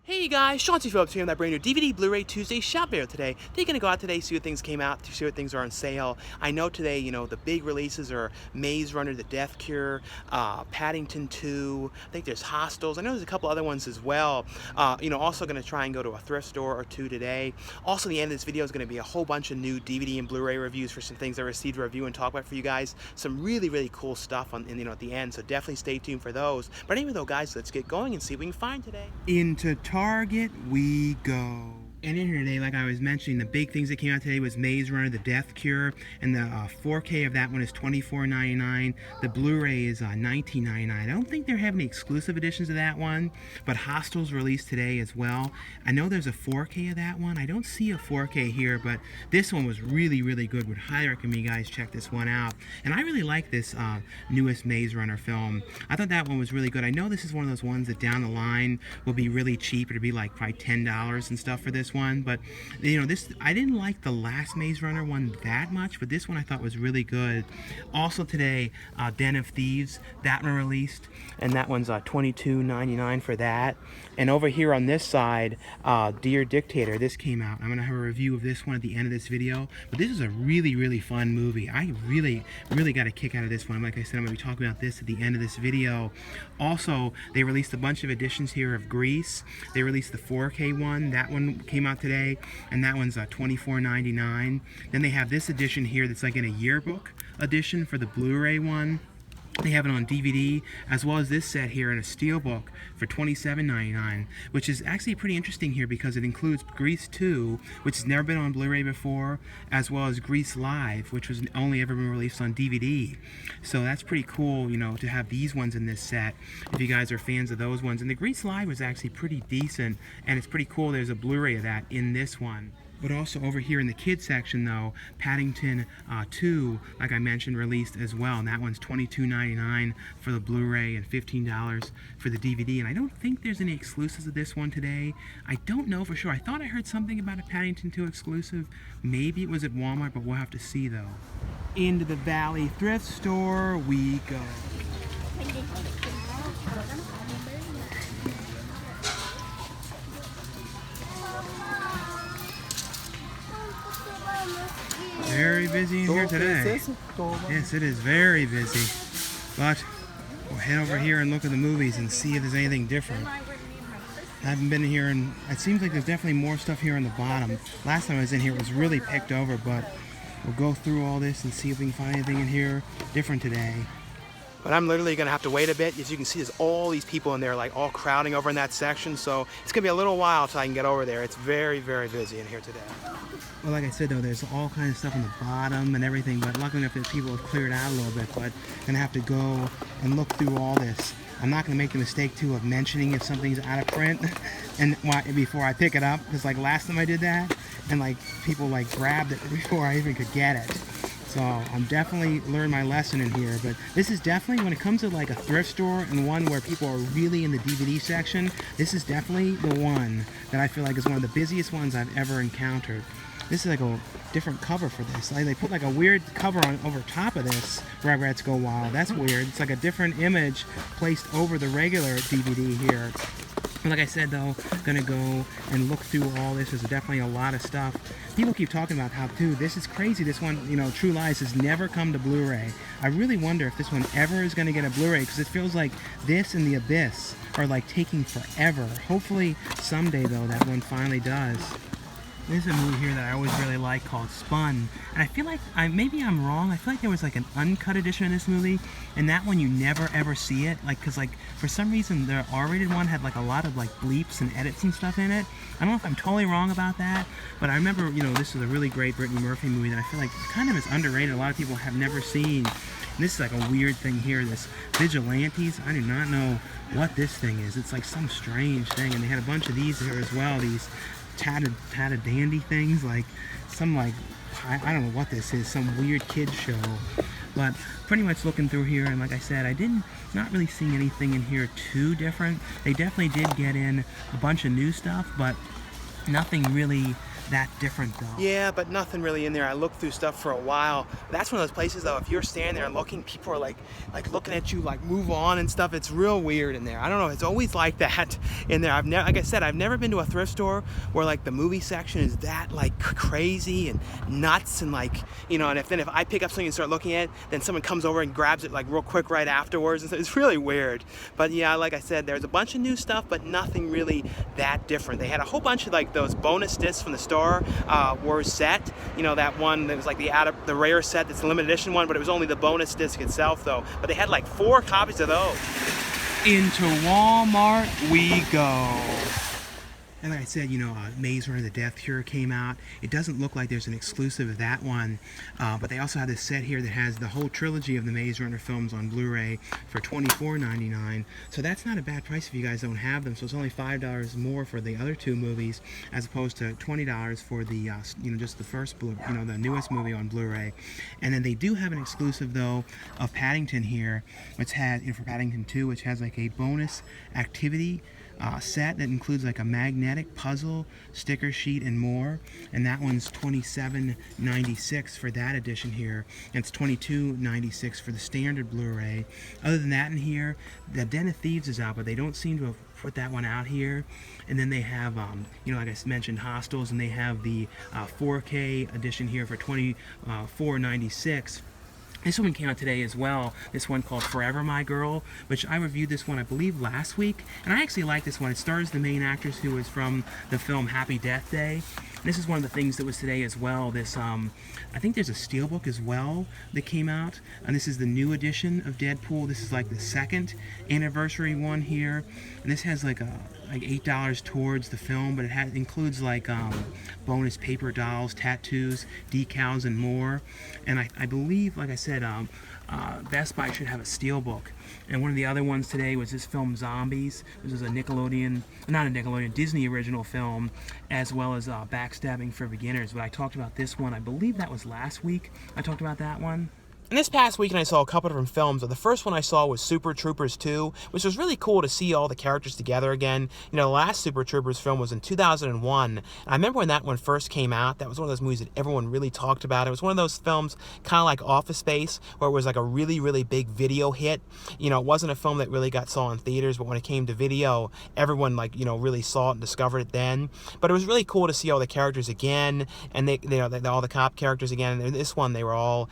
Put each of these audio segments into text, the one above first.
Hey guys, Sean T. Phillips here on that brand new DVD Blu-ray Tuesday shop video today. They're gonna go out today, see what things came out, see what things are on sale. I know today, the big releases are Maze Runner, The Death Cure, Paddington 2. I think there's Hostels. I know there's a couple other ones as well. Also gonna try and go to a thrift store or two today. Also, the end of this video is gonna be a whole bunch of new DVD and Blu-ray reviews for some things I received to review and talk about for you guys. Some really, really cool stuff at the end. So definitely stay tuned for those. But anyway, though, guys, let's get going and see what we can find today. Into Target we go. And in here today, like I was mentioning, the big things that came out today was Maze Runner, The Death Cure, and the 4K of that one is $24.99. The Blu-ray is $19.99. I don't think they're having any exclusive editions of that one, but Hostels released today as well. I know there's a 4K of that one. I don't see a 4K here, but this one was really, really good. Would highly recommend you guys check this one out. And I really like this newest Maze Runner film. I thought that one was really good. I know this is one of those ones that down the line will be really cheap. It'll be like probably $10 and stuff for this one, but this, I didn't like the last Maze Runner one that much, but this one I thought was really good. Also today, Den of Thieves, that one released, and that one's $22.99 for that. And over here on this side, Dear Dictator, this came out. I'm gonna have a review of this one at the end of this video, but this is a really, really fun movie. I really, really got a kick out of this one. Like I said, I'm gonna be talking about this at the end of this video. Also, they released a bunch of editions here of Grease. They released the 4K one. That one came out today, and that one's $24.99. Then they have this edition here that's like in a yearbook edition for the Blu-ray one. They have it on DVD, as well as this set here in a Steelbook for $27.99, which is actually pretty interesting here because it includes Grease 2, which has never been on Blu-ray before, as well as Grease Live, which was only ever been released on DVD. So that's pretty cool, to have these ones in this set, if you guys are fans of those ones. And the Grease Live was actually pretty decent, and it's pretty cool there's a Blu-ray of that in this one. But also over here in the kids section though, Paddington 2, like I mentioned, released as well. And that one's $22.99 for the Blu-ray and $15 for the DVD. And I don't think there's any exclusives of this one today. I don't know for sure. I thought I heard something about a Paddington 2 exclusive. Maybe it was at Walmart, but we'll have to see though. Into the Valley thrift store we go. Very busy in here today. Yes, it is very busy. But we'll head over here and look at the movies and see if there's anything different. I haven't been here, and it seems like there's definitely more stuff here on the bottom. Last time I was in here, it was really picked over, but we'll go through all this and see if we can find anything in here different today. But I'm literally going to have to wait a bit. As you can see, there's all these people in there, like all crowding over in that section. So it's going to be a little while till I can get over there. It's very, very busy in here today. Well, like I said, though, there's all kinds of stuff on the bottom and everything. But luckily enough that people have cleared out a little bit. But I'm going to have to go and look through all this. I'm not going to make the mistake, too, of mentioning if something's out of print and before I pick it up. Because, like, last time I did that, and, like, people, like, grabbed it before I even could get it. So I'm definitely learned my lesson in here, but this is definitely, when it comes to like a thrift store and one where people are really in the DVD section, this is definitely the one that I feel like is one of the busiest ones I've ever encountered. This is like a different cover for this. Like they put like a weird cover on over top of this, Rugrats Go Wild. That's weird. It's like a different image placed over the regular DVD here. And like I said though, gonna go and look through all this. There's definitely a lot of stuff. People keep talking about how too, this is crazy, this one, True Lies has never come to Blu-ray. I really wonder if this one ever is gonna get a Blu-ray, because it feels like this and The Abyss are like taking forever. Hopefully someday though that one finally does. There's a movie here that I always really like called Spun, and I feel like, maybe I'm wrong, I feel like there was like an uncut edition of this movie, and that one you never ever see it, because for some reason the R-rated one had like a lot of like bleeps and edits and stuff in it. I don't know if I'm totally wrong about that, but I remember, this is a really great Brittany Murphy movie that I feel like kind of is underrated. A lot of people have never seen. And this is like a weird thing here, this Vigilantes. I do not know what this thing is. It's like some strange thing, and they had a bunch of these here as well, these tatted dandy things, like some I don't know what this is, some weird kids show. But pretty much looking through here, and like I said, I not really seeing anything in here too different. They definitely did get in a bunch of new stuff, but nothing really that different though. Yeah, but nothing really in there. I looked through stuff for a while. That's one of those places though, if you're standing there and looking, people are like looking at you like move on and stuff. It's real weird in there. I don't know, it's always like that in there. Like I said, I've never been to a thrift store where like the movie section is that like crazy and nuts and like, you know, and if I pick up something and start looking at it, then someone comes over and grabs it like real quick right afterwards. And so it's really weird. But yeah, like I said, there's a bunch of new stuff, but nothing really that different. They had a whole bunch of like those bonus discs from the store were set. You know, that one that was like the rare set that's the limited edition one, but it was only the bonus disc itself though. But they had like 4 copies of those. Into Walmart we go. And like I said, you know, Maze Runner: The Death Cure came out. It doesn't look like there's an exclusive of that one, but they also have this set here that has the whole trilogy of the Maze Runner films on Blu-ray for $24.99. So that's not a bad price if you guys don't have them. So it's only $5 more for the other 2 movies as opposed to $20 for the, you know, just the first you know, the newest movie on Blu-ray. And then they do have an exclusive though of Paddington here, which has, you know, for Paddington 2, which has like a bonus activity set that includes like a magnetic puzzle, sticker sheet, and more. And that one's $27.96 for that edition here. And it's $22.96 for the standard Blu-ray. Other than that in here, the Den of Thieves is out, but they don't seem to have put that one out here. And then they have, you know, like I mentioned, Hostels, and they have the 4K edition here for $24.96. This one came out today as well, this one called Forever My Girl, which I reviewed this one, I believe, last week. And I actually like this one. It stars the main actress who was from the film Happy Death Day. And this is one of the things that was today as well. This, I think there's a Steelbook as well that came out. And this is the new edition of Deadpool. This is like the 2nd anniversary one here. And this has like $8 towards the film, but it includes like bonus paper dolls, tattoos, decals, and more. And I believe, like I said, Best Buy should have a Steelbook. And one of the other ones today was this film Zombies. This is a Disney original film, as well as Backstabbing for Beginners. But I talked about this one, I believe that was last week. I talked about that one. And this past weekend I saw a couple different films. The first one I saw was Super Troopers 2, which was really cool to see all the characters together again. You know, the last Super Troopers film was in 2001. And I remember when that one first came out, that was one of those movies that everyone really talked about. It was one of those films, kind of like Office Space, where it was like a really, really big video hit. You know, it wasn't a film that really got saw in theaters, but when it came to video, everyone, like, you know, really saw it and discovered it then. But it was really cool to see all the characters again, and all the cop characters again. And this one, they were all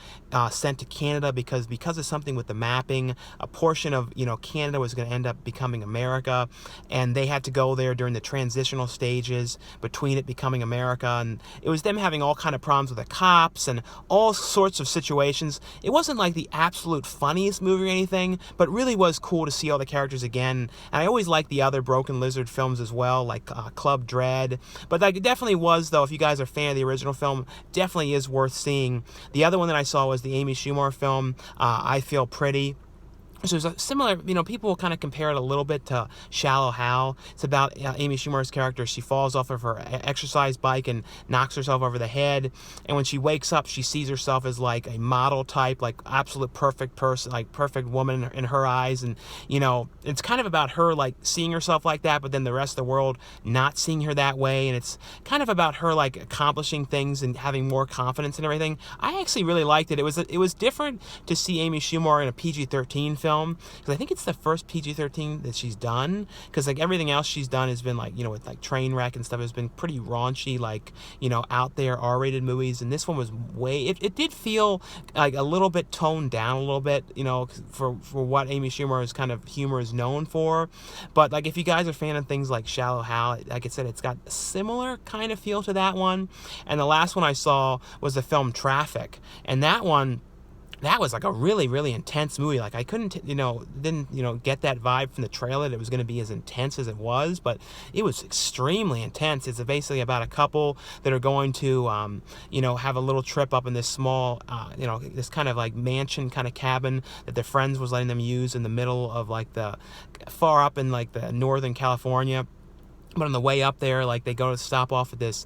sent to Canada because of something with the mapping. A portion of, you know, Canada was going to end up becoming America, and they had to go there during the transitional stages between it becoming America. And it was them having all kind of problems with the cops and all sorts of situations. It wasn't like the absolute funniest movie or anything, but really was cool to see all the characters again. And I always liked the other Broken Lizard films as well, like Club Dread. But like, it definitely was, though, if you guys are a fan of the original film, definitely is worth seeing. The other one that I saw was the Amy Schumer film, I Feel Pretty. So there's a similar, you know, people kind of compare it a little bit to Shallow Hal. It's about Amy Schumer's character. She falls off of her exercise bike and knocks herself over the head. And when she wakes up, she sees herself as like a model type, like absolute perfect person, like perfect woman in her eyes. And, you know, it's kind of about her like seeing herself like that, but then the rest of the world not seeing her that way. And it's kind of about her like accomplishing things and having more confidence and everything. I actually really liked it. It was different to see Amy Schumer in a PG-13 film. Because I think it's the first PG-13 that she's done, because like everything else she's done has been like, you know, with like Trainwreck and stuff, has been pretty raunchy, like, you know, out there R-rated movies. And this one was it did feel like a little bit toned down a little bit, you know, for what Amy Schumer's kind of humor is known for. But like, if you guys are a fan of things like Shallow Hal, like I said, it's got a similar kind of feel to that one. And the last one I saw was the film Traffic, and that was like a really, really intense movie. Like, I didn't get that vibe from the trailer that it was going to be as intense as it was, but it was extremely intense. It's basically about a couple that are going to, you know, have a little trip up in this small, you know, this kind of like mansion kind of cabin that their friends was letting them use in the middle of like the far up in like the Northern California. But on the way up there, like, they go to stop off at this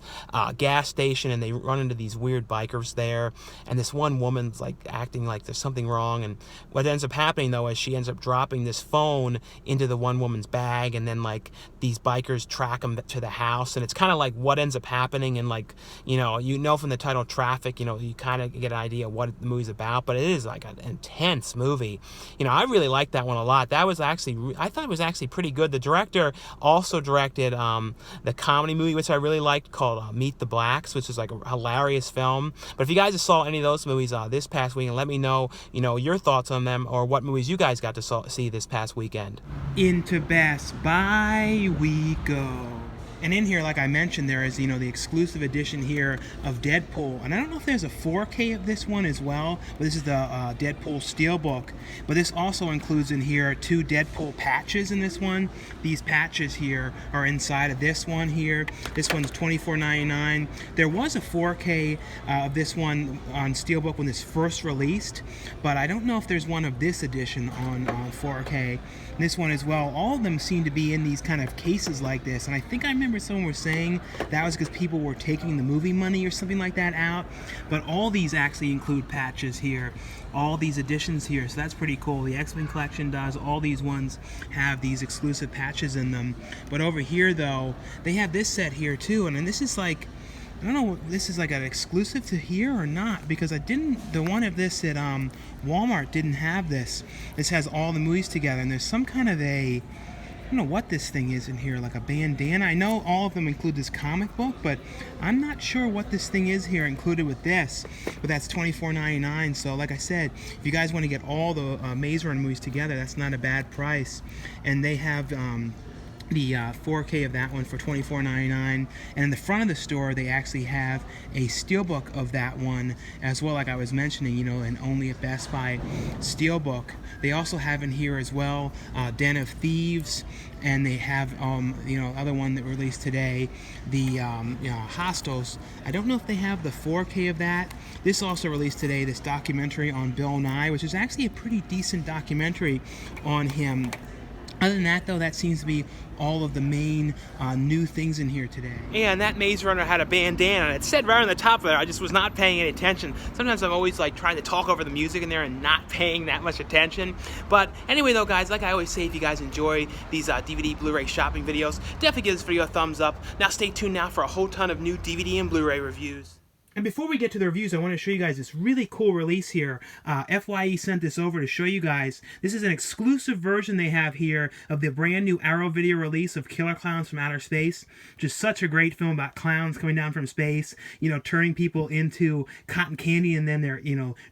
gas station, and they run into these weird bikers there, and this one woman's like acting like there's something wrong. And what ends up happening though is she ends up dropping this phone into the one woman's bag, and then like these bikers track them to the house, and it's kind of like what ends up happening. And like, you know from the title Traffic, you kind of get an idea what the movie's about. But it is like an intense movie. I really liked that one a lot. That was actually, I thought it was actually pretty good. The director also directed the comedy movie, which I really liked, called Meet the Blacks, which is like a hilarious film. But if you guys saw any of those movies this past weekend, let me know, your thoughts on them, or what movies you guys got to see this past weekend. Into Best Buy we go. And in here, like I mentioned, there is, the exclusive edition here of Deadpool. And I don't know if there's a 4K of this one as well, but this is the Deadpool Steelbook. But this also includes in here 2 Deadpool patches in this one. These patches here are inside of this one here. This one's $24.99. There was a 4K of this one on Steelbook when this first released, but I don't know if there's one of this edition on 4K. And this one as well. All of them seem to be in these kind of cases like this. And I think I remember someone was saying that was because people were taking the movie money or something like that out. But all these actually include patches here. All these editions here. So that's pretty cool. The X-Men collection does. All these ones have these exclusive patches in them. But over here, though, they have this set here, too. And then this is like, I don't know if this is like an exclusive to here or not, because the one of this at Walmart didn't have this. This has all the movies together, and there's some kind of I don't know what this thing is in here, like a bandana. I know all of them include this comic book, but I'm not sure what this thing is here included with this. But that's $24.99. So like I said, if you guys want to get all the Maze Runner movies together, that's not a bad price. And they have the 4K of that one for $24.99, and in the front of the store they actually have a Steelbook of that one as well, like I was mentioning, and only at Best Buy Steelbook. They also have in here as well Den of Thieves, and they have other one that released today, the Hostels. I don't know if they have the 4K of that. This also released today, this documentary on Bill Nye, which is actually a pretty decent documentary on him. Other than that, though, that seems to be all of the main new things in here today. And that Maze Runner had a bandana, and it said right on the top of there. I just was not paying any attention. Sometimes I'm always like trying to talk over the music in there and not paying that much attention. But anyway, though, guys, like I always say, if you guys enjoy these DVD Blu-ray shopping videos, definitely give this video a thumbs up. Now stay tuned now for a whole ton of new DVD and Blu-ray reviews. And before we get to the reviews, I want to show you guys this really cool release here. FYE sent this over to show you guys. This is an exclusive version they have here of the brand new Arrow Video release of Killer Klowns from Outer Space. Just such a great film about clowns coming down from space, turning people into cotton candy, and then they're,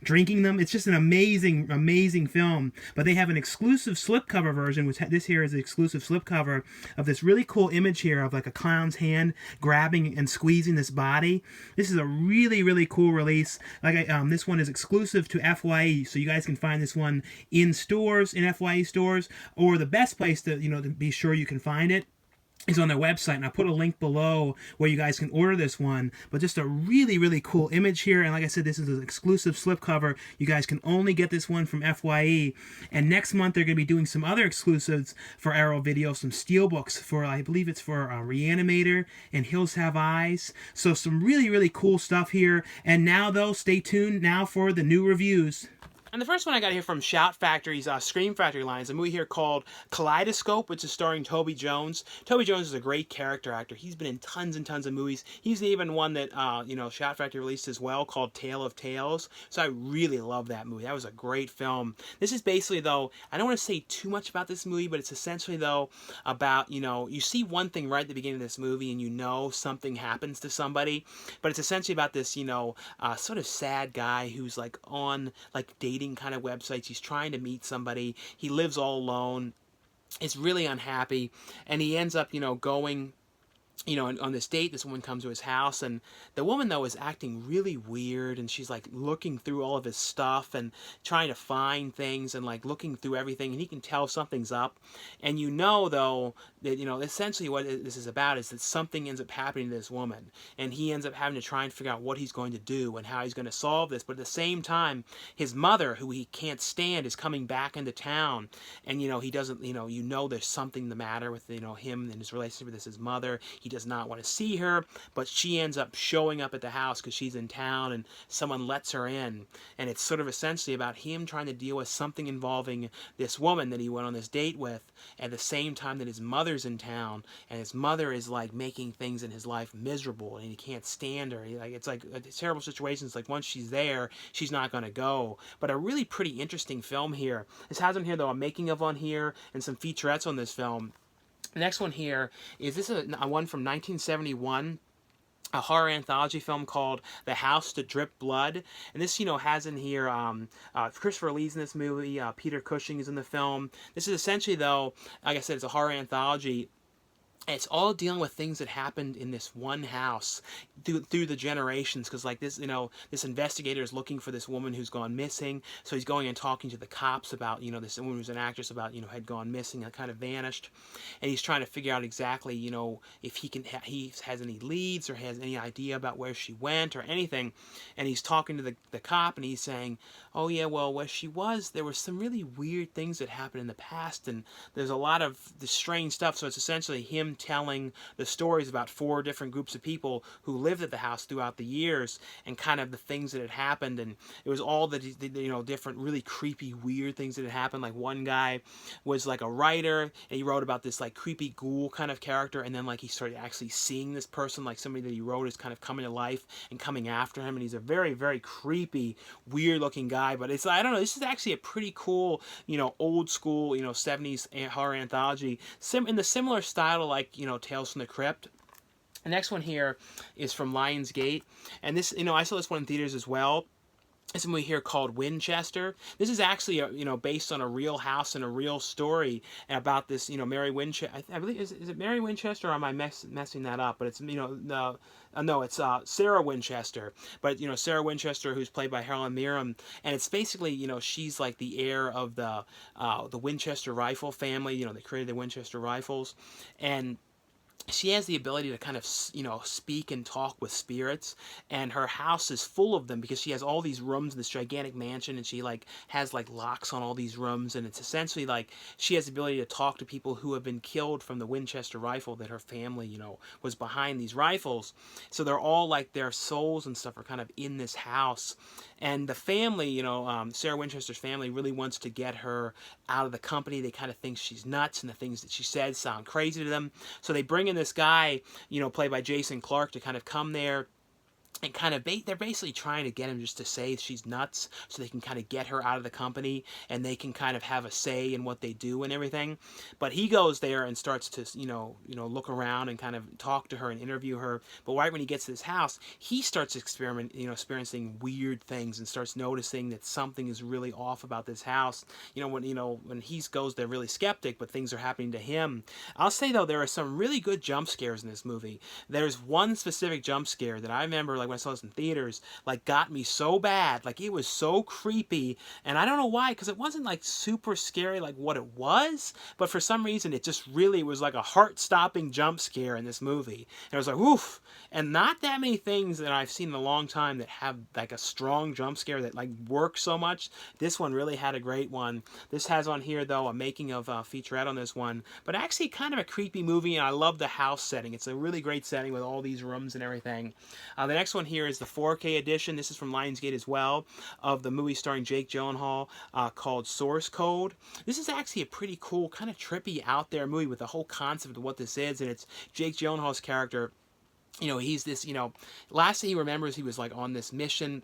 drinking them. It's just an amazing, amazing film. But they have an exclusive slipcover version, which this here is the exclusive slipcover of this really cool image here of like a clown's hand grabbing and squeezing this body. This is a really, really cool release. Like this one is exclusive to FYE, so you guys can find this one in stores, in FYE stores, or the best place to to be sure you can find it is on their website, and I'll put a link below where you guys can order this one. But just a really, really cool image here, and like I said, this is an exclusive slipcover. You guys can only get this one from FYE, and next month they're going to be doing some other exclusives for Arrow Video, some Steelbooks for, I believe it's for Reanimator and Hills Have Eyes. So some really, really cool stuff here. And now, though, stay tuned now for the new reviews. And the first one I got here from Shout Factory's Scream Factory line is a movie here called Kaleidoscope, which is starring Toby Jones. Toby Jones is a great character actor. He's been in tons and tons of movies. He's even one that, Shout Factory released as well called Tale of Tales. So I really love that movie. That was a great film. This is basically, though, I don't want to say too much about this movie, but it's essentially, though, about, you see one thing right at the beginning of this movie and something happens to somebody. But it's essentially about this, sort of sad guy who's, like, on, like, dating kind of websites. He's trying to meet somebody. He lives all alone. Is really unhappy, and he ends up, going you know, on this date, this woman comes to his house, and the woman, though, is acting really weird, and she's, like, looking through all of his stuff and trying to find things and, like, looking through everything, and he can tell something's up. And you know, though, that, you know, essentially what this is about is that something ends up happening to this woman, and he ends up having to try and figure out what he's going to do and how he's going to solve this. But at the same time, his mother, who he can't stand, is coming back into town, and, you know, he doesn't, you know there's something the matter with, you know, him and his relationship with his mother. He does not want to see her, but she ends up showing up at the house because she's in town and someone lets her in. And it's sort of essentially about him trying to deal with something involving this woman that he went on this date with at the same time that his mother's in town, and his mother is like making things in his life miserable and he can't stand her. It's like a terrible situation. It's like once she's there, she's not going to go. But a really pretty interesting film here. This has on here, though, a making of on here and some featurettes on this film. The next one here is this is a one from 1971, a horror anthology film called The House That Dripped Blood. And this, you know, has in here Christopher Lee's in this movie, Peter Cushing is in the film. This is essentially, though, like I said, it's a horror anthology. It's all dealing with things that happened in this one house through the generations, because like this, you know, this investigator is looking for this woman who's gone missing, so he's going and talking to the cops about, you know, this woman who's an actress about, you know, had gone missing and kind of vanished, and he's trying to figure out exactly, you know, if he has any leads or has any idea about where she went or anything, and he's talking to the cop, and he's saying, oh yeah, well, where she was, there were some really weird things that happened in the past, and there's a lot of the strange stuff. So it's essentially him telling the stories about 4 different groups of people who lived at the house throughout the years and kind of the things that had happened. And it was all the, you know, different really creepy, weird things that had happened. Like one guy was like a writer, and he wrote about this like creepy ghoul kind of character, and then like he started actually seeing this person, like somebody that he wrote, is kind of coming to life and coming after him, and he's a very, very creepy, weird looking guy. But it's, I don't know, this is actually a pretty cool, you know, old school, you know, 70s horror anthology, in the similar style to like, you know, Tales from the Crypt. The next one here is from Lionsgate, and this, you know, I saw this one in theaters as well. It's a movie here called Winchester. This is actually, you know, based on a real house and a real story about this, you know, Mary Winchester. I believe, is it Mary Winchester, or am I messing that up? But it's, you know, no, it's Sarah Winchester. But, you know, Sarah Winchester, who's played by Helen Mirren, and it's basically, you know, she's like the heir of the Winchester rifle family. You know, they created the Winchester rifles, and she has the ability to kind of, you know, speak and talk with spirits, and her house is full of them because she has all these rooms in this gigantic mansion, and she like has like locks on all these rooms, and it's essentially like she has the ability to talk to people who have been killed from the Winchester rifle, that her family, you know, was behind these rifles. So they're all like, their souls and stuff are kind of in this house, and the family, you know, Sarah Winchester's family really wants to get her out of the company. They kind of think she's nuts, and the things that she said sound crazy to them. So they bring in this guy, you know, played by Jason Clarke, to kind of come there and kind of they're basically trying to get him just to say she's nuts, so they can kind of get her out of the company, and they can kind of have a say in what they do and everything. But he goes there and starts to, you know, look around and kind of talk to her and interview her. But right when he gets to this house, he starts experiencing weird things, and starts noticing that something is really off about this house. When he goes there really skeptic, but things are happening to him. I'll say though, there are some really good jump scares in this movie. There's one specific jump scare that I remember, like when I saw this in theaters, like got me so bad, like it was so creepy, and I don't know why, because it wasn't like super scary like what it was, but for some reason it just really was like a heart-stopping jump scare in this movie. And it was like, woof. And not that many things that I've seen in a long time that have like a strong jump scare that like works so much. This one really had a great one. This has on here though a making of featurette on this one, but actually kind of a creepy movie, and I love the house setting. It's a really great setting with all these rooms and everything. The next one here is the 4K edition. This is from Lionsgate as well, of the movie starring Jake Gyllenhaal, called Source Code. This is actually a pretty cool, kind of trippy, out there movie with the whole concept of what this is, and it's Jake Gyllenhaal's character. You know, he's this, you know, last thing he remembers, he was like on this mission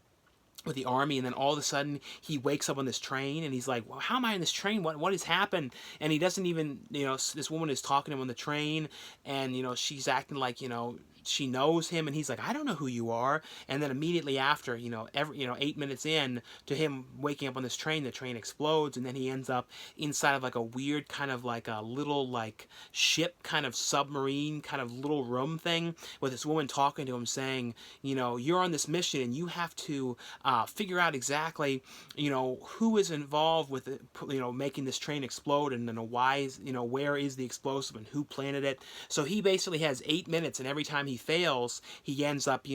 with the army, and then all of a sudden he wakes up on this train, and he's like, well, how am I on this train? What has happened? And he doesn't even, you know, this woman is talking to him on the train, and, you know, she's acting like, you know, she knows him, and he's like, I don't know who you are. And then immediately after, 8 minutes in to him waking up on this train, the train explodes, and then he ends up inside of like a weird kind of like a little like ship kind of submarine kind of little room thing with this woman talking to him saying, you're on this mission and you have to figure out exactly, who is involved with it, making this train explode, and why is, where is the explosive and who planted it. So he basically has 8 minutes, and every time he fails, he ends up,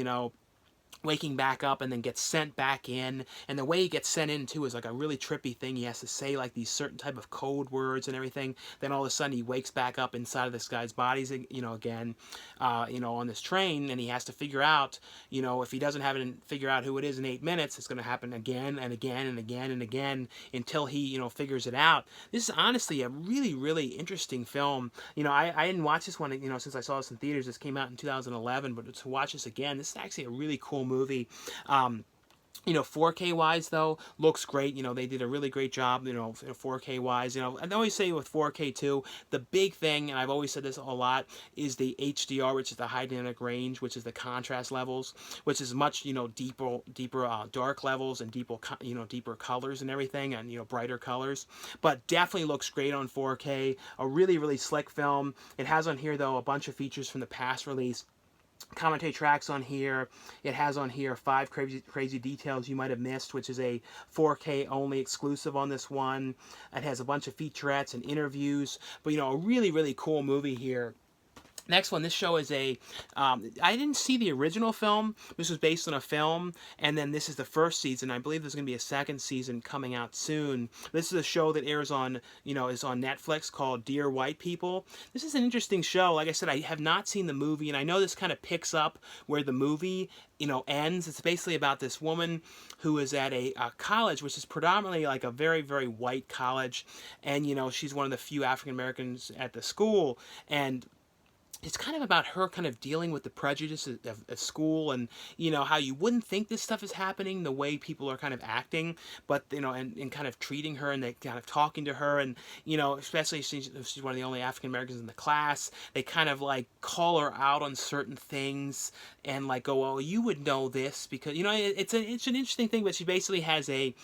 waking back up and then gets sent back in. And the way he gets sent in too is like a really trippy thing. He has to say like these certain type of code words and everything. Then all of a sudden he wakes back up inside of this guy's bodies, again, on this train, and he has to figure out, if he doesn't have it figure out who it is in 8 minutes, it's going to happen again and again and again and again until he, figures it out. This is honestly a really, really interesting film. I didn't watch this one, since I saw this in theaters. This came out in 2011, but to watch this again, this is actually a really cool movie. 4K wise though, looks great. They did a really great job, 4K wise. I always say with 4K too, the big thing, and I've always said this a lot, is the HDR, which is the high dynamic range, which is the contrast levels, which is much, deeper dark levels and deeper colors and everything, and brighter colors. But definitely looks great on 4K. A really, really slick film. It has on here though a bunch of features from the past release. Commentary tracks on here. It has on here 5 crazy details you might have missed, which is a 4K only exclusive on this one. It has a bunch of featurettes and interviews, but a really, really cool movie here. Next one, this show is I didn't see the original film. This was based on a film, and then this is the first season. I believe there's going to be a second season coming out soon. This is a show that airs on, is on Netflix called Dear White People. This is an interesting show. Like I said, I have not seen the movie, and I know this kind of picks up where the movie, ends. It's basically about this woman who is at a college, which is predominantly like a very, very white college, and, she's one of the few African Americans at the school, and it's kind of about her kind of dealing with the prejudice of school, and how you wouldn't think this stuff is happening, the way people are kind of acting, but and kind of treating her, and they kind of talking to her, and especially since she's one of the only African Americans in the class, they kind of like call her out on certain things and like go, well, you would know this because it's an interesting thing. But she basically has a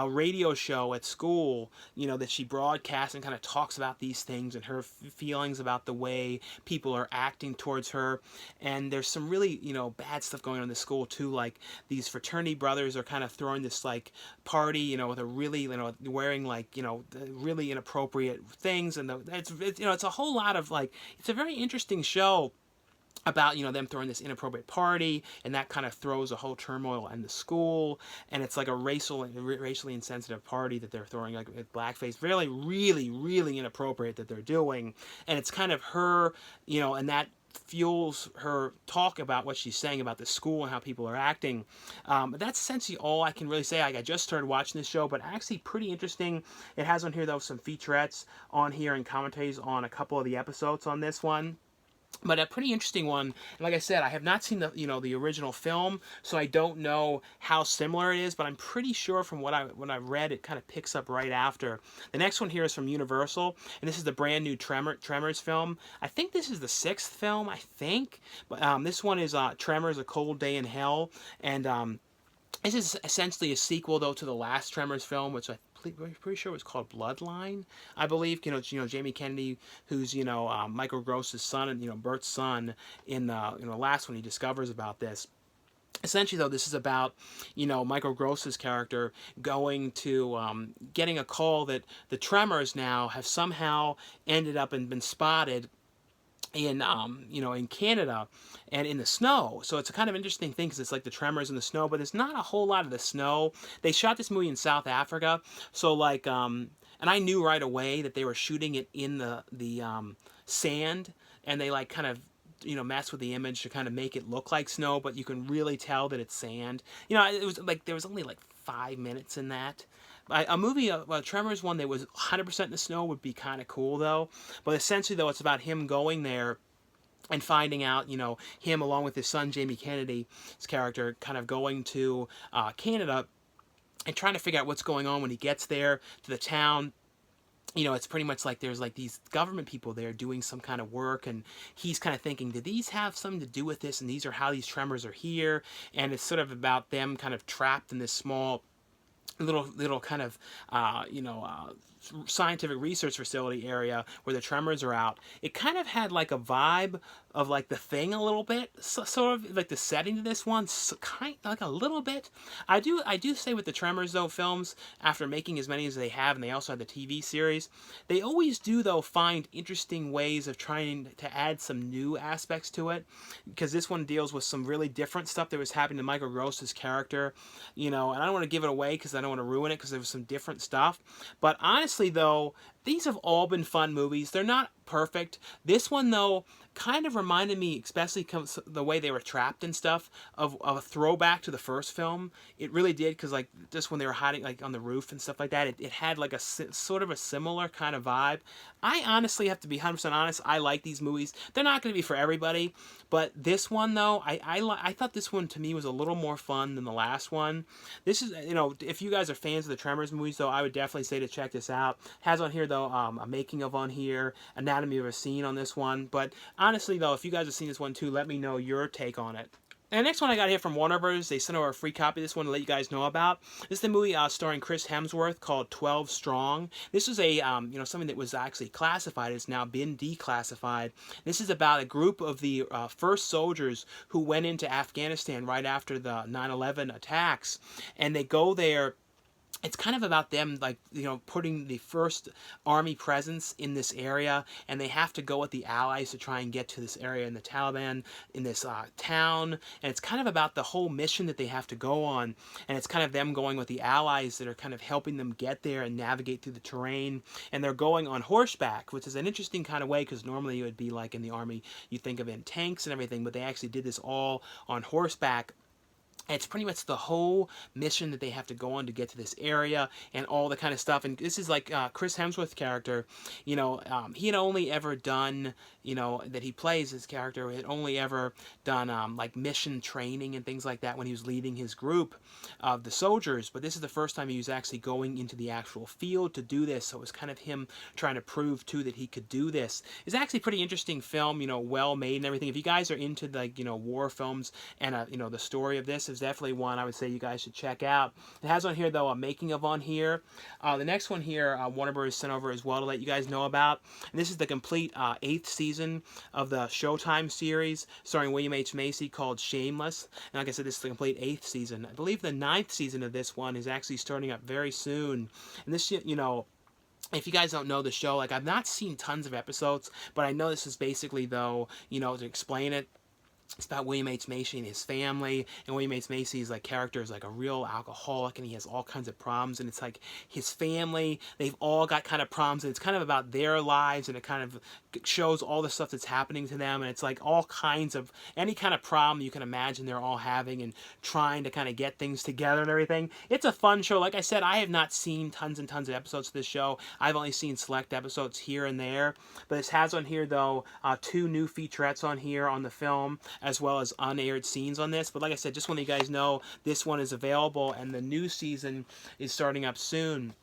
radio show at school, that she broadcasts and kind of talks about these things and her feelings about the way people are acting towards her. And there's some really bad stuff going on in the school too, like these fraternity brothers are kind of throwing this like party with a really wearing like really inappropriate things, and it's a whole lot of like, it's a very interesting show about them throwing this inappropriate party, and that kind of throws a whole turmoil in the school, and it's like a racially insensitive party that they're throwing, like with blackface, really, really, really inappropriate that they're doing, and it's kind of her, and that fuels her talk about what she's saying about the school and how people are acting. But that's essentially all I can really say. I just started watching this show, but actually pretty interesting. It has on here though some featurettes on here and commentaries on a couple of the episodes on this one. But a pretty interesting one. And like I said, I have not seen the the original film, so I don't know how similar it is. But I'm pretty sure from what I read, it kind of picks up right after. The next one here is from Universal, and this is the brand new Tremors film. I think this is the 6th film. I think, but this one is Tremors: A Cold Day in Hell, and this is essentially a sequel though to the last Tremors film, which I'm pretty sure it was called Bloodline, I believe. Jamie Kennedy, who's Michael Gross's son and Bert's son in the last one, he discovers about this. Essentially, though, this is about, Michael Gross's character going to, getting a call that the Tremors now have somehow ended up and been spotted in in Canada and in the snow. So it's a kind of interesting thing because it's like the Tremors in the snow, but there's not a whole lot of the snow. They shot this movie in South Africa, so like and I knew right away that they were shooting it in the sand, and they like kind of mess with the image to kind of make it look like snow, but you can really tell that it's sand. It was like there was only like 5 minutes in that. A movie, a Tremors one that was 100% in the snow would be kind of cool, though. But essentially, though, it's about him going there and finding out, him along with his son, Jamie Kennedy's character, kind of going to Canada and trying to figure out what's going on when he gets there to the town. you know, it's pretty much like there's like these government people there doing some kind of work, and he's kind of thinking, did these have something to do with this? And these are how these tremors are here. And it's sort of about them kind of trapped in this small little kind of scientific research facility area where the tremors are out. It kind of had like a vibe of like The Thing a little bit, sort of like the setting to this one, kind like a little bit. I do say with the Tremors though films, after making as many as they have, and they also had the TV series, they always do though find interesting ways of trying to add some new aspects to it, because this one deals with some really different stuff that was happening to Michael Gross's character, you know, and I don't want to give it away because I don't want to ruin it, because there was some different stuff. But honestly though, these have all been fun movies. They're not perfect. This one though kind of reminded me, especially the way they were trapped and stuff, of a throwback to the first film. It really did, because like just when they were hiding like on the roof and stuff like that, it had like a sort of a similar kind of vibe. I honestly have to be 100% honest, I like these movies. They're not going to be for everybody, but this one though, I thought this one to me was a little more fun than the last one. This is, you know, if you guys are fans of the Tremors movies though, I would definitely say to check this out. It has on here though a making of on here, anatomy of a scene on this one. But honestly though, if you guys have seen this one too, let me know your take on it. And the next one I got here from Warner Bros. They sent over a free copy of this one to let you guys know about. This is the movie starring Chris Hemsworth called 12 Strong. This is a something that was actually classified. It's now been declassified. This is about a group of the first soldiers who went into Afghanistan right after the 9/11 attacks, and they go there. It's kind of about them, like, you know, putting the first army presence in this area, and they have to go with the Allies to try and get to this area in the Taliban, in this town, and it's kind of about the whole mission that they have to go on, and it's kind of them going with the Allies that are kind of helping them get there and navigate through the terrain, and they're going on horseback, which is an interesting kind of way, because normally it would be like in the army, you think of in tanks and everything, but they actually did this all on horseback. It's pretty much the whole mission that they have to go on to get to this area and all the kind of stuff. And this is like Chris Hemsworth's character, you know, he had only ever done, you know, that he plays his character, had only ever done like mission training and things like that when he was leading his group of the soldiers. But this is the first time he was actually going into the actual field to do this. So it was kind of him trying to prove too that he could do this. It's actually a pretty interesting film, you know, well made and everything. If you guys are into like, you know, war films and you know, the story of this is definitely one I would say you guys should check out. It has on here though a making of on here. The next one here, Warner Bros. Sent over as well to let you guys know about. And this is the complete 8th season of the Showtime series starring William H. Macy called Shameless. And like I said, this is the complete 8th season. I believe the 9th season of this one is actually starting up very soon. And this, you know, if you guys don't know the show, like I've not seen tons of episodes, but I know this is basically though, you know, to explain it, it's about William H. Macy and his family, and William H. Macy's like character is like a real alcoholic, and he has all kinds of problems, and it's like his family, they've all got kind of problems, and it's kind of about their lives, and it kind of shows all the stuff that's happening to them, and it's like all kinds of, any kind of problem you can imagine they're all having, and trying to kind of get things together and everything. It's a fun show. Like I said, I have not seen tons and tons of episodes of this show. I've only seen select episodes here and there, but this has on here though 2 new featurettes on here on the film, as well as unaired scenes on this. But like I said, just want you guys know this one is available, and the new season is starting up soon.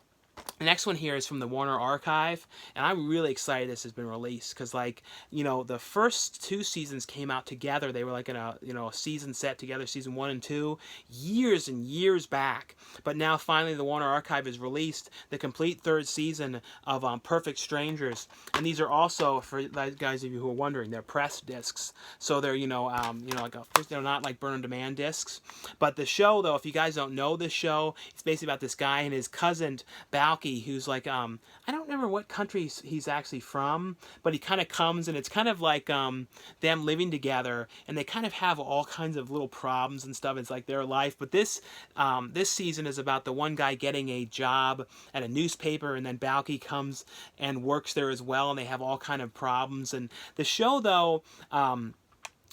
The next one here is from the Warner Archive, and I'm really excited this has been released, because like, you know, the first 2 seasons came out together. They were like in a, you know, a season set together, season 1 and 2, years and years back. But now finally the Warner Archive has released the complete 3rd season of Perfect Strangers, and these are also, for guys of you who are wondering, they're press discs, so they're, you know, like they're not like burn on demand discs. But the show though, if you guys don't know this show, it's basically about this guy and his cousin Balky, who's like, I don't remember what country he's actually from, but he kind of comes, and it's kind of like them living together, and they kind of have all kinds of little problems and stuff. It's like their life. But this season is about the one guy getting a job at a newspaper, and then Balky comes and works there as well, and they have all kind of problems. And the show though,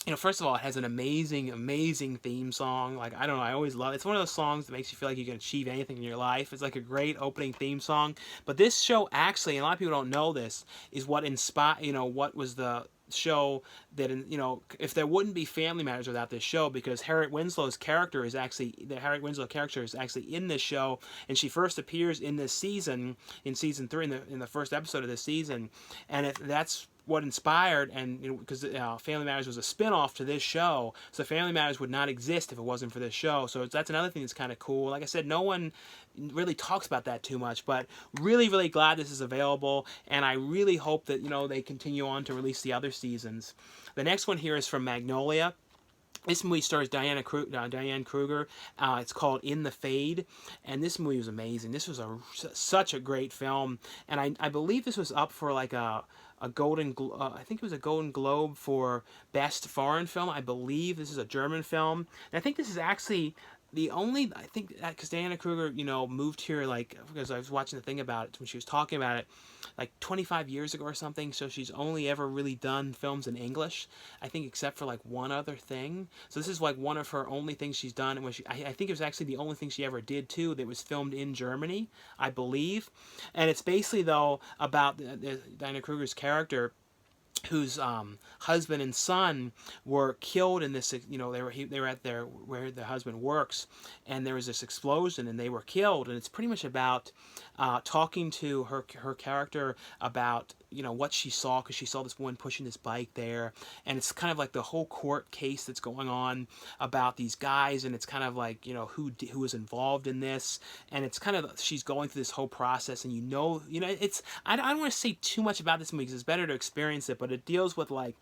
you know, first of all, it has an amazing, amazing theme song. Like, I don't know, I always love it. It's one of those songs that makes you feel like you can achieve anything in your life. It's like a great opening theme song. But this show actually, and a lot of people don't know this, is what inspired, you know, what was the show that, you know, if there wouldn't be Family Matters without this show, because Harriet Winslow's character is actually, the Harriet Winslow character is actually in this show, and she first appears in this season, in season 3, in the first episode of this season, and that's what inspired, and because Family Matters was a spin-off to this show, so Family Matters would not exist if it wasn't for this show. So that's another thing that's kind of cool. Like I said, no one really talks about that too much, but really, really glad this is available, and I really hope that, you know, they continue on to release the other seasons. The next one here is from Magnolia. This movie stars Diane Kruger. It's called In the Fade, and this movie was amazing. This was such a great film, and I believe this was up for like a Golden I think it was a Golden Globe for Best Foreign Film. I believe this is a German film, and I think this is actually the only, I think, because Diana Kruger, you know, moved here, like, because I was watching the thing about it when she was talking about it, like 25 years ago or something, so she's only ever really done films in English, I think, except for like one other thing. So this is like one of her only things she's done, and I think it was actually the only thing she ever did too that was filmed in Germany, I believe. And it's basically, though, about Diana Kruger's character, whose husband and son were killed in this, you know, they were at where the husband works, and there was this explosion and they were killed, and it's pretty much about talking to her character about, you know, what she saw, because she saw this woman pushing this bike there, and it's kind of like the whole court case that's going on about these guys, and it's kind of like, you know, who was involved in this, and it's kind of, she's going through this whole process, and you know, it's, I don't want to say too much about this movie because it's better to experience it, but it deals with like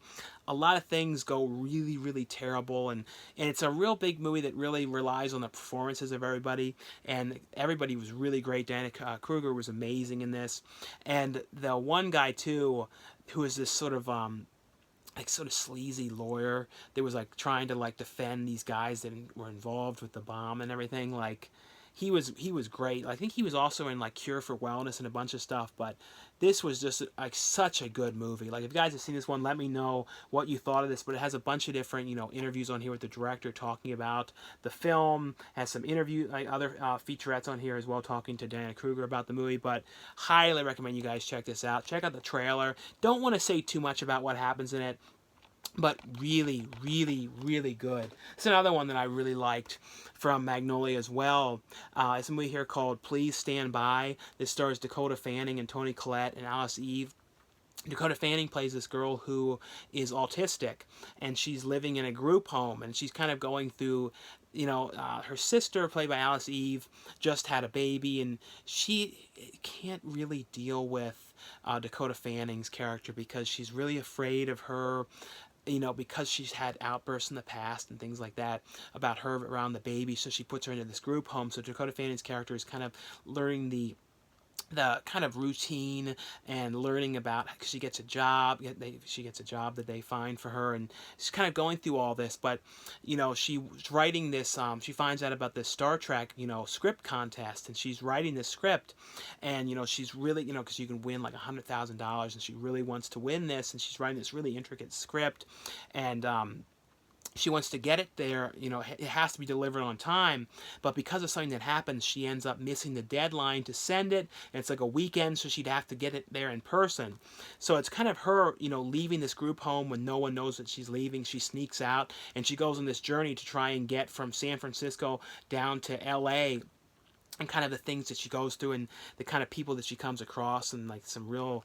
a lot of things go really, really terrible, and it's a real big movie that really relies on the performances of everybody, and everybody was really great. Diana Kruger was amazing in this, and the one guy too, who is this sort of like sort of sleazy lawyer that was like trying to like defend these guys that were involved with the bomb and everything, like he was great. I think he was also in like Cure for Wellness and a bunch of stuff, but this was just like such a good movie. Like, if you guys have seen this one, let me know what you thought of this. But it has a bunch of different, you know, interviews on here with the director talking about the film. Has some other featurettes on here as well, talking to Diana Kruger about the movie. But highly recommend you guys check this out. Check out the trailer. Don't want to say too much about what happens in it, but really, really, really good. It's another one that I really liked from Magnolia as well. It's a movie here called Please Stand By. This stars Dakota Fanning and Toni Collette and Alice Eve. Dakota Fanning plays this girl who is autistic, and she's living in a group home, and she's kind of going through, you know, her sister, played by Alice Eve, just had a baby, and she can't really deal with Dakota Fanning's character because she's really afraid of her, you know, because she's had outbursts in the past and things like that about her around the baby, so she puts her into this group home. So Dakota Fanning's character is kind of learning the kind of routine and learning about, because she gets a job that they find for her, and she's kind of going through all this. But, you know, she's writing this, she finds out about this Star Trek, you know, script contest, and she's writing this script, and, you know, she's really, you know, because you can win like $100,000, and she really wants to win this, and she's writing this really intricate script, and she wants to get it there, you know, it has to be delivered on time, but because of something that happens, she ends up missing the deadline to send it, and it's like a weekend, so she'd have to get it there in person. So it's kind of her, you know, leaving this group home when no one knows that she's leaving. She sneaks out, and she goes on this journey to try and get from San Francisco down to LA, and kind of the things that she goes through, and the kind of people that she comes across, and like some real,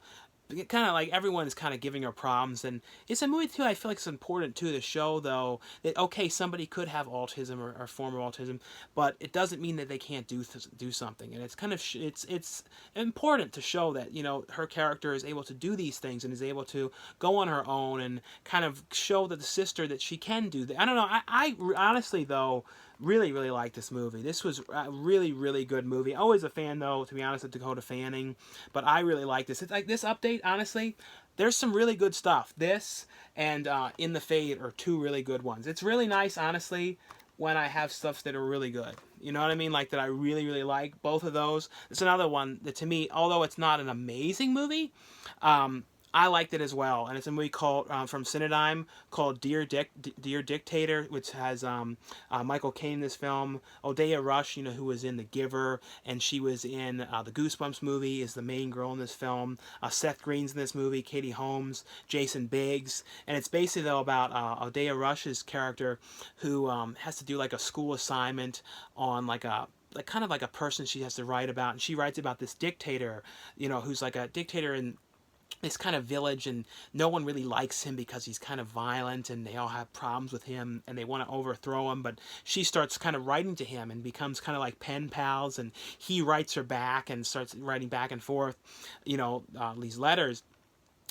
kind of like everyone is kind of giving her problems. And it's a movie too, I feel like it's important too to show, though, that okay, somebody could have autism or a form of autism, but it doesn't mean that they can't do something. And it's kind of it's important to show that, you know, her character is able to do these things and is able to go on her own, and kind of show that the sister that she can do that. I don't know, I honestly, though, really, really like this movie. This was a really, really good movie. Always a fan, though, to be honest, of Dakota Fanning, but I really like this. It's like this update, honestly, there's some really good stuff. This and In the Fade are two really good ones. It's really nice, honestly, when I have stuff that are really good. You know what I mean? Like, that I really, really like. Both of those. It's another one that, to me, although it's not an amazing movie, I liked it as well, and it's a movie called from Cinedigm called Dear Dictator, which has Michael Caine in this film. Odeya Rush, who was in The Giver, and she was in the Goosebumps movie, is the main girl in this film. Seth Green's in this movie, Katie Holmes, Jason Biggs, and it's basically though about Odeya Rush's character who has to do like a school assignment on like kind of like a person she has to write about, and she writes about this dictator, who's like a dictator in this kind of village, and no one really likes him because he's kind of violent and they all have problems with him and they want to overthrow him. But she starts kind of writing to him and becomes kind of like pen pals, and he writes her back and starts writing back and forth these letters.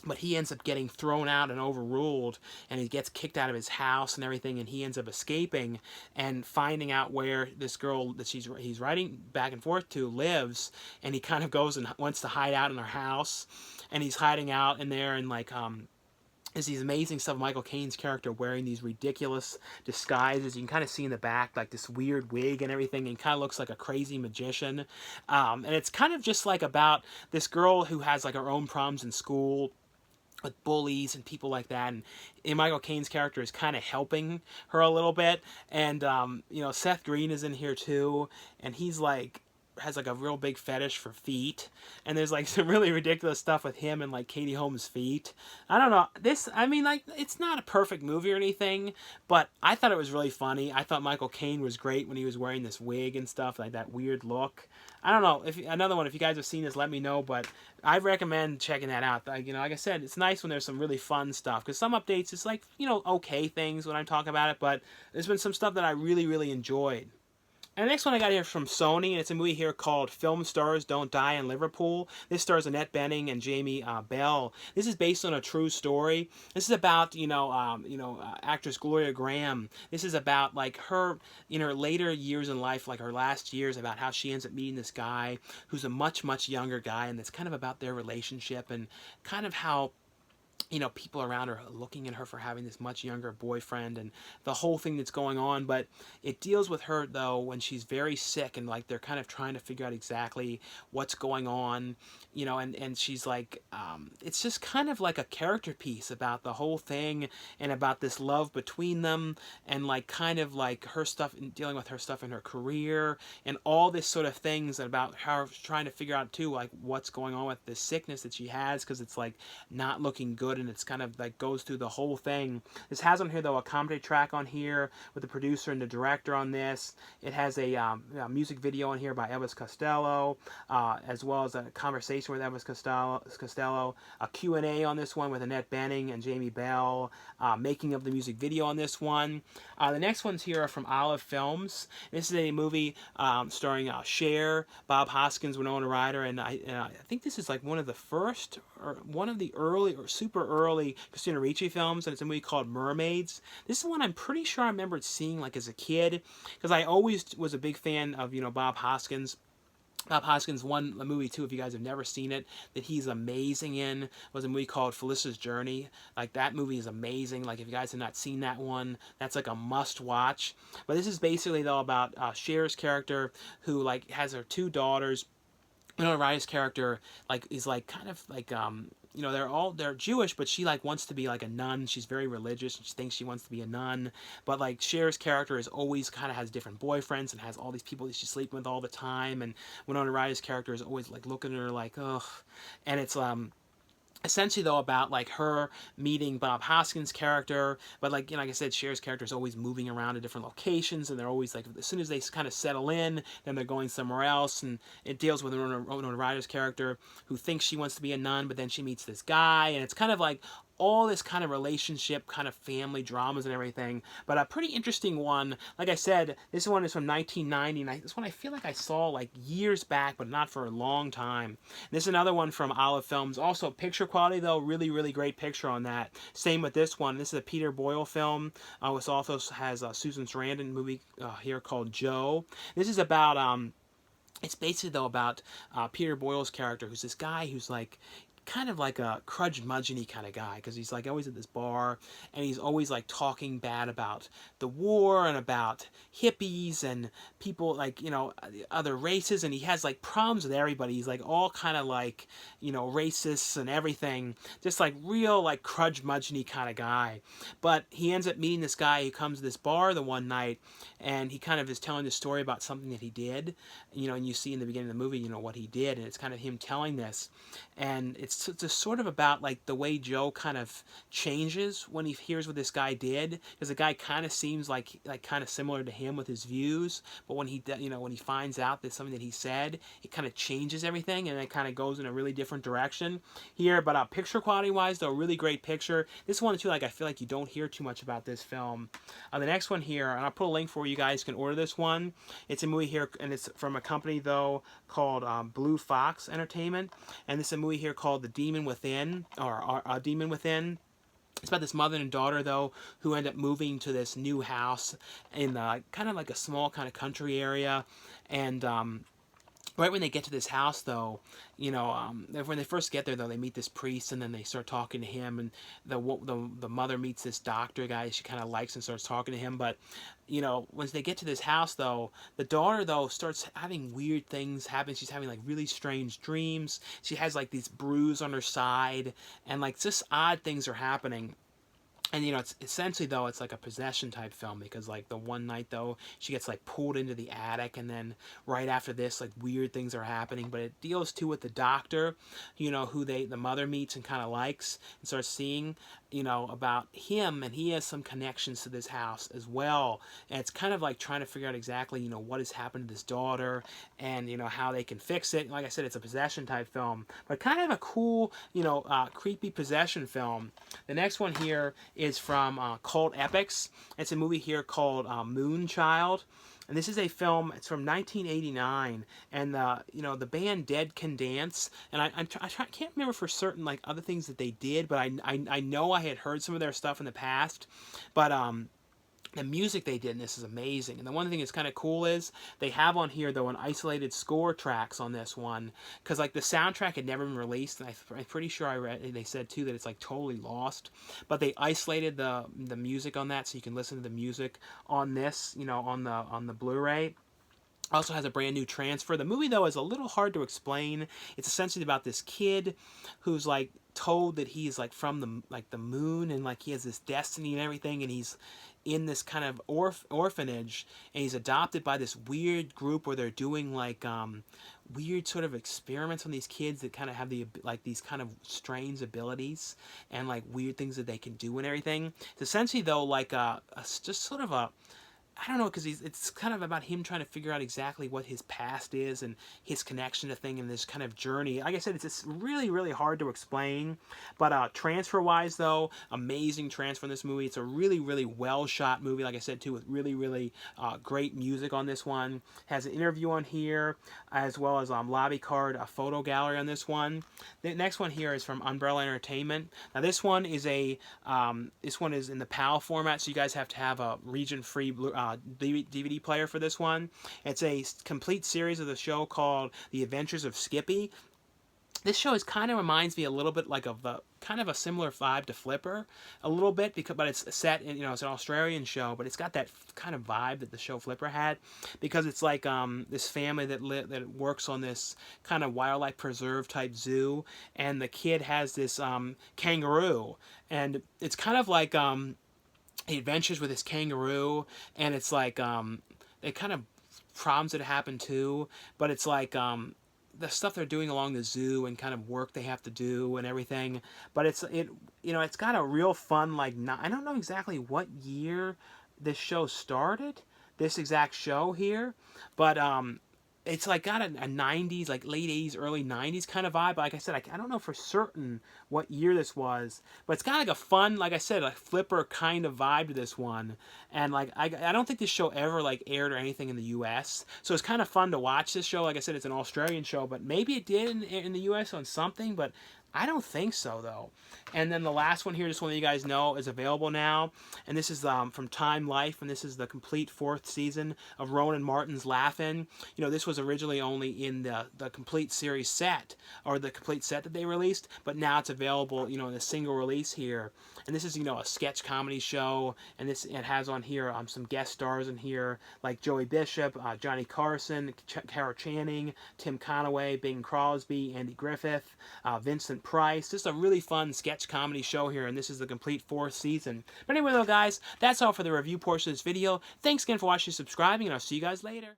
But he ends up getting thrown out and overruled, and he gets kicked out of his house and everything, and he ends up escaping and finding out where this girl that he's writing back and forth to lives, and he kind of goes and wants to hide out in her house, and he's hiding out in there, and like there's these amazing stuff. Michael Caine's character wearing these ridiculous disguises. You can kind of see in the back like this weird wig and everything, and kind of looks like a crazy magician. And it's kind of just like about this girl who has like her own problems in school with bullies and people like that, and Michael Caine's character is kind of helping her a little bit, and Seth Green is in here too, and he's like has like a real big fetish for feet, and there's like some really ridiculous stuff with him and like Katie Holmes' feet. I don't know, it's not a perfect movie or anything, but I thought it was really funny. I thought Michael Caine was great when he was wearing this wig and stuff, like that weird look. I don't know, if you guys have seen this, let me know, but I recommend checking that out. Like I said, it's nice when there's some really fun stuff, because some updates, it's like, okay things when I'm talking about it, but there's been some stuff that I really, really enjoyed. And the next one I got here is from Sony, and it's a movie here called Film Stars Don't Die in Liverpool. This stars Annette Bening and Jamie Bell. This is based on a true story. This is about, actress Gloria Graham. This is about, like, her, in her later years in life, like her last years, about how she ends up meeting this guy who's a much, much younger guy, and it's kind of about their relationship and kind of how people around her are looking at her for having this much younger boyfriend and the whole thing that's going on. But it deals with her, though, when she's very sick, and like they're kind of trying to figure out exactly what's going on, and she's like, it's just kind of like a character piece about the whole thing and about this love between them, and like kind of like her stuff, dealing with her stuff in her career and all this sort of things about her trying to figure out too, like what's going on with this sickness that she has, because it's like not looking good, and it's kind of like goes through the whole thing. This has on here though a comedy track on here with the producer and the director on this. It has a music video on here by Elvis Costello, as well as a conversation with Elvis Costello, a Q&A on this one with Annette Bening and Jamie Bell, making of the music video on this one. The next ones here are from Olive Films. This is a movie starring Cher, Bob Hoskins, Winona Ryder, and I think this is like one of the first, or one of the early or super early Christina Ricci films, and it's a movie called Mermaids. This is one I'm pretty sure I remembered seeing like as a kid, because I always was a big fan of Bob Hoskins. Bob Hoskins, one a movie too, if you guys have never seen it, that he's amazing in, was a movie called Felicia's Journey. Like, that movie is amazing. Like, if you guys have not seen that one, that's like a must watch. But this is basically though about Cher's character, who like has her two daughters. Ryder's character like is like kind of like they're Jewish, but she like wants to be like a nun. She's very religious, and she thinks she wants to be a nun. But like Cher's character is always kind of has different boyfriends and has all these people that she's sleeping with all the time. And Winona Ryder's character is always like looking at her like, ugh. And it's essentially though about like her meeting Bob Hoskins' character, but like like I said, Cher's character is always moving around to different locations, and they're always like, as soon as they kind of settle in, then they're going somewhere else. And it deals with Winona Ryder's character, who thinks she wants to be a nun, but then she meets this guy, and it's kind of like all this kind of relationship, kind of family dramas and everything. But a pretty interesting one. Like I said, this one is from 1990, and this one I feel like I saw like years back, but not for a long time. And this is another one from Olive Films. Also picture quality though, really, really great picture on that. Same with this one. This is a Peter Boyle film, which also has Susan Sarandon movie here called Joe. This is about it's basically though about Peter Boyle's character, who's this guy who's like kind of like a curmudgeon-y kind of guy, because he's like always at this bar, and he's always like talking bad about the war and about hippies and people, like, you know, other races, and he has like problems with everybody. He's like all kind of like, you know, racists and everything, just like real like curmudgeon-y kind of guy. But he ends up meeting this guy who comes to this bar the one night, and he kind of is telling the story about something that he did, you know, and you see in the beginning of the movie, you know, what he did, and it's kind of him telling this, and it's just sort of about like the way Joe kind of changes when he hears what this guy did, because the guy kind of seems like kind of similar to him with his views, but when he, you know, when he finds out that something that he said, it kind of changes everything, and it kind of goes in a really different direction here. But picture quality wise, though, really great picture. This one too, like, I feel like you don't hear too much about this film. The next one here, and I'll put a link for you guys can order this one. It's a movie here, and it's from a company though called Blue Fox Entertainment, and this is a movie here called The Demon Within, or Demon Within. It's about this mother and daughter, though, who end up moving to this new house in kind of like a small kind of country area. And right when they get to this house, though, you know, when they first get there, though, they meet this priest, and then they start talking to him, and the mother meets this doctor guy she kind of likes and starts talking to him. But, you know, once they get to this house, though, the daughter, though, starts having weird things happen. She's having like really strange dreams. She has like these bruise on her side, and like just odd things are happening. And, you know, it's essentially, though, it's like a possession type film, because like the one night, though, she gets like pulled into the attic, and then right after this, like weird things are happening. But it deals too with the doctor, you know, who the mother meets and kind of likes and starts seeing, you know, about him, and he has some connections to this house as well. And it's kind of like trying to figure out exactly, you know, what has happened to this daughter, and, you know, how they can fix it. Like I said, it's a possession type film, but kind of a cool, you know, creepy possession film. The next one here is from Cult Epics. It's a movie here called Moonchild. And this is a film. It's from 1989, and you know, the band Dead Can Dance. And I can't remember for certain like other things that they did, but I know I had heard some of their stuff in the past. But the music they did in this is amazing. And the one thing that's kind of cool is they have on here, though, an isolated score tracks on this one, because like the soundtrack had never been released, and I'm pretty sure I read they said too that it's like totally lost. But they isolated the music on that, so you can listen to the music on this, you know, on the Blu-ray. Also has a brand new transfer. The movie, though, is a little hard to explain. It's essentially about this kid who's like told that he's like from the moon, and like he has this destiny and everything, and he's in this kind of orphanage, and he's adopted by this weird group where they're doing like weird sort of experiments on these kids that kind of have these kind of strange abilities and like weird things that they can do and everything. It's essentially, though, like just sort of a, I don't know, because it's kind of about him trying to figure out exactly what his past is and his connection to thing, and this kind of journey. Like I said, it's really, really hard to explain. But transfer-wise, though, amazing transfer in this movie. It's a really, really well-shot movie, like I said, too, with really, really great music on this one. Has an interview on here, as well as lobby card, a photo gallery on this one. The next one here is from Umbrella Entertainment. Now, this one is in the PAL format, so you guys have to have a region-free DVD player for this one. It's a complete series of the show called The Adventures of Skippy. This show kind of reminds me a little bit like of kind of a similar vibe to Flipper, a little bit, but it's set in, you know, it's an Australian show, but it's got that kind of vibe that the show Flipper had, because it's like this family that works on this kind of wildlife preserve type zoo, and the kid has this kangaroo, and it's kind of like he adventures with his kangaroo, and it's like it kind of problems that happen too, but it's like the stuff they're doing along the zoo and kind of work they have to do and everything. But it's got a real fun, like, I don't know exactly what year this show started, this exact show here, but it's like got a 90s, like late 80s, early 90s kind of vibe. But like I said, I don't know for certain what year this was, but it's got like a fun, like I said, a Flipper kind of vibe to this one. And like I don't think this show ever like aired or anything in the US, so it's kind of fun to watch this show. Like I said, it's an Australian show, but maybe it did in the US on something, but I don't think so, though. And then the last one here, just want to let you guys know, is available now. And this is from Time Life, and this is the complete 4th season of Rowan Martin's Laugh-In. You know, this was originally only in the complete series set, or the complete set that they released, but now it's available, you know, in a single release here. And this is, you know, a sketch comedy show, and it has on here some guest stars in here, like Joey Bishop, Johnny Carson, Kara Channing, Tim Conaway, Bing Crosby, Andy Griffith, Vincent Price. Just a really fun sketch comedy show here, and this is the complete 4th season. But anyway, though, guys, that's all for the review portion of this video. Thanks again for watching and subscribing, and I'll see you guys later.